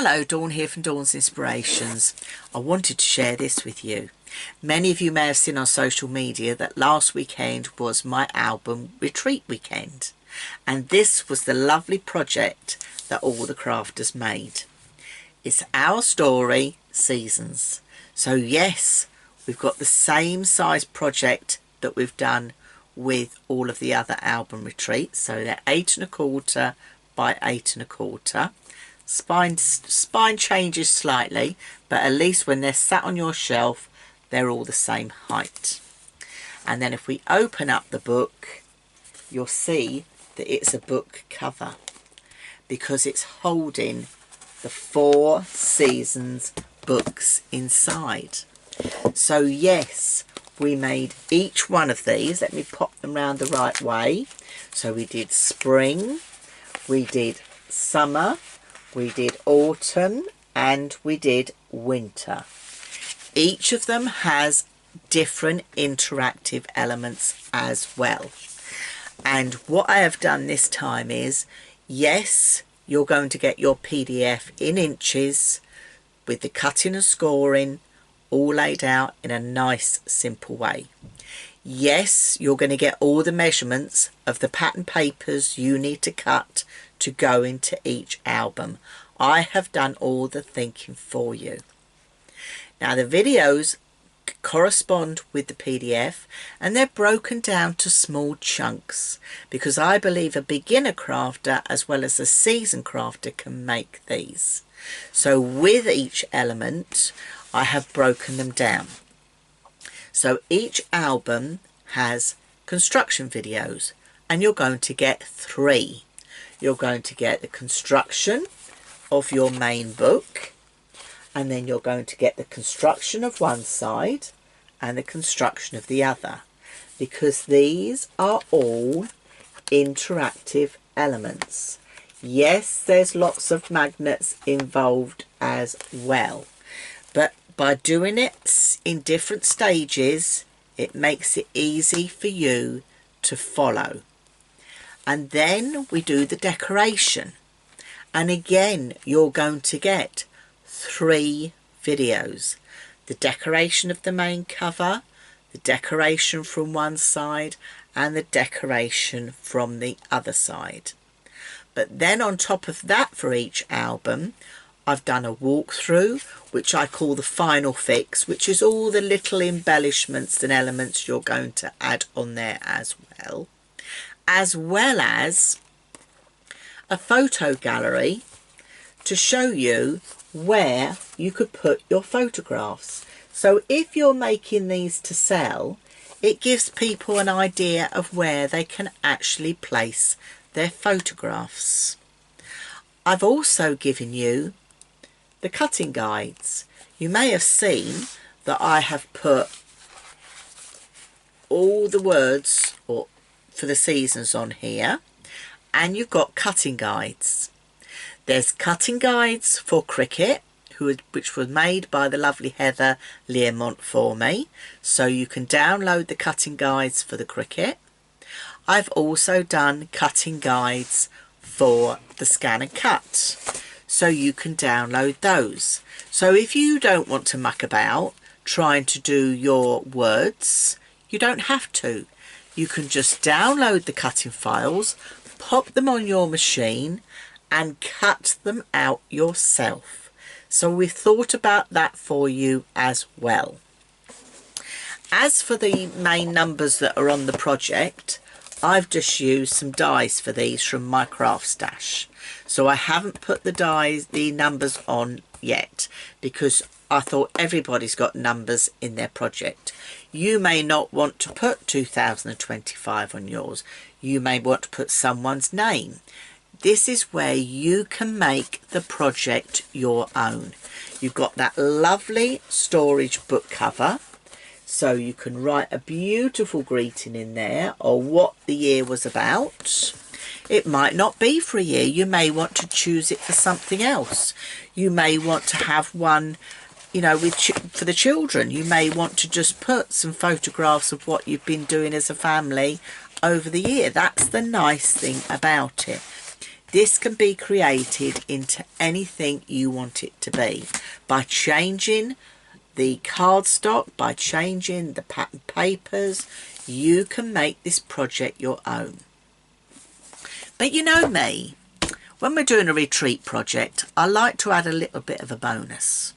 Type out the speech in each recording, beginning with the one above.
Hello, Dawn here from Dawn's Inspirations. I wanted to share this with you. Many of you may have seen on social media that last weekend was my album retreat weekend, and this was the lovely project that all the crafters made. It's our story, Seasons. So yes, we've got the same size project that we've done with all of the other album retreats. So they're 8¼ by 8¼ spine changes slightly, but at least when they're sat on your shelf they're all the same height. And then if we open up the book, you'll see that it's a book cover because it's holding the 4 seasons books inside. So yes, we made each one of these. Let me pop them round the right way. So we did spring, we did summer, we did autumn, and we did winter. Each of them has different interactive elements as well. And what I have done this time is, yes, you're going to get your PDF in inches with the cutting and scoring all laid out in a nice simple way. Yes, you're going to get all the measurements of the pattern papers you need to cut to go into each album. I have done all the thinking for you. Now the videos correspond with the PDF and they're broken down to small chunks because I believe a beginner crafter as well as a seasoned crafter can make these. So with each element I have broken them down. So each album has construction videos and you're going to get 3. You're going to get the construction of your main book, and then you're going to get the construction of one side and the construction of the other, because these are all interactive elements. Yes, there's lots of magnets involved as well, but by doing it in different stages it makes it easy for you to follow. And then we do the decoration, and again you're going to get 3 videos: the decoration of the main cover, the decoration from one side, and the decoration from the other side. But then on top of that, for each album I've done a walkthrough which I call the final fix, which is all the little embellishments and elements you're going to add on there as well as a photo gallery to show you where you could put your photographs. So if you're making these to sell, it gives people an idea of where they can actually place their photographs. I've also given you the cutting guides. You may have seen that I have put all the words for the seasons on here, and you've got cutting guides. There's cutting guides for cricket, which was made by the lovely Heather Learmont for me, so you can download the cutting guides for the cricket. I've also done cutting guides for the scan and cut, so you can download those. So if you don't want to muck about trying to do your words, you don't have to. You can just download the cutting files, pop them on your machine and cut them out yourself. So we've thought about that for you as well. As for the main numbers that are on the project, I've just used some dies for these from my craft stash. So I haven't put the numbers on yet because I thought everybody's got numbers in their project. You may not want to put 2025 on yours. You may want to put someone's name. This is where you can make the project your own. You've got that lovely storage book cover, so you can write a beautiful greeting in there or what the year was about. It might not be for a year. You may want to choose it for something else. You may want to have one, you know, for the children. You may want to just put some photographs of what you've been doing as a family over the year. That's the nice thing about it. This can be created into anything you want it to be by changing the cardstock, by changing the pattern papers. You can make this project your own. But you know me, when we're doing a retreat project, I like to add a little bit of a bonus.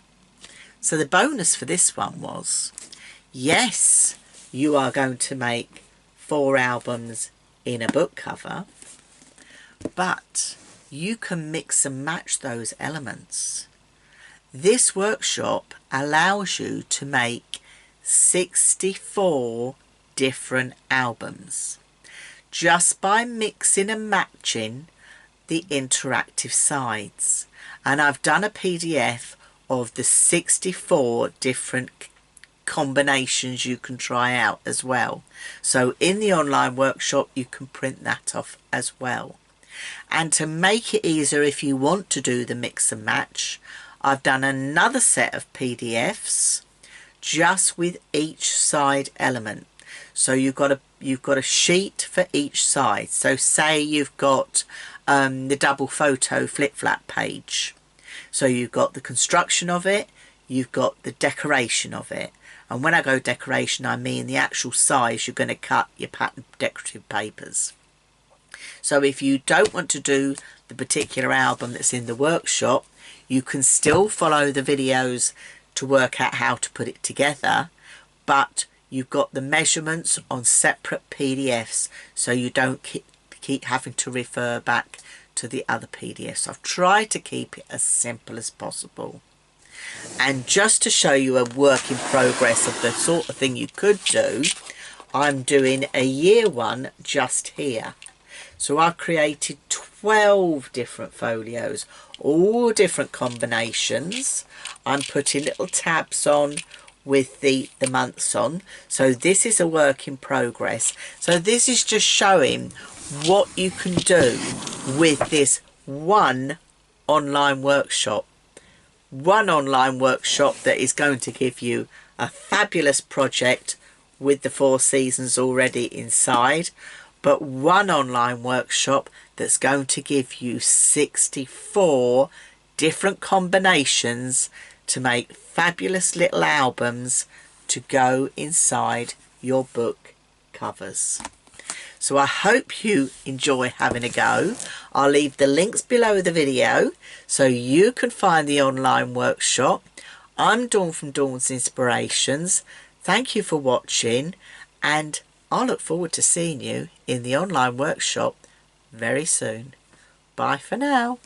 So the bonus for this one was, yes, you are going to make 4 albums in a book cover, but you can mix and match those elements. This workshop allows you to make 64 different albums just by mixing and matching the interactive sides. And I've done a PDF of the 64 different combinations you can try out as well. So in the online workshop you can print that off as well. And to make it easier if you want to do the mix and match, I've done another set of PDFs just with each side element. So you've got a sheet for each side. So say you've got the double photo flip flap page. So you've got the construction of it, you've got the decoration of it. And when I go decoration, I mean the actual size you're going to cut your pattern decorative papers. So if you don't want to do the particular album that's in the workshop, you can still follow the videos to work out how to put it together, but you've got the measurements on separate PDFs, so you don't keep having to refer back to the other PDFs. I've tried to keep it as simple as possible. And just to show you a work in progress of the sort of thing you could do, I'm doing a year one just here. So I've created 12 different folios, all different combinations. I'm putting little tabs on with the months on. So this is a work in progress. So this is just showing what you can do with this one online workshop. One online workshop that is going to give you a fabulous project with the 4 seasons already inside, but one online workshop that's going to give you 64 different combinations to make fabulous little albums to go inside your book covers. So I hope you enjoy having a go. I'll leave the links below the video so you can find the online workshop. I'm Dawn from Dawn's Inspirations. Thank you for watching, and I look forward to seeing you in the online workshop very soon. Bye for now.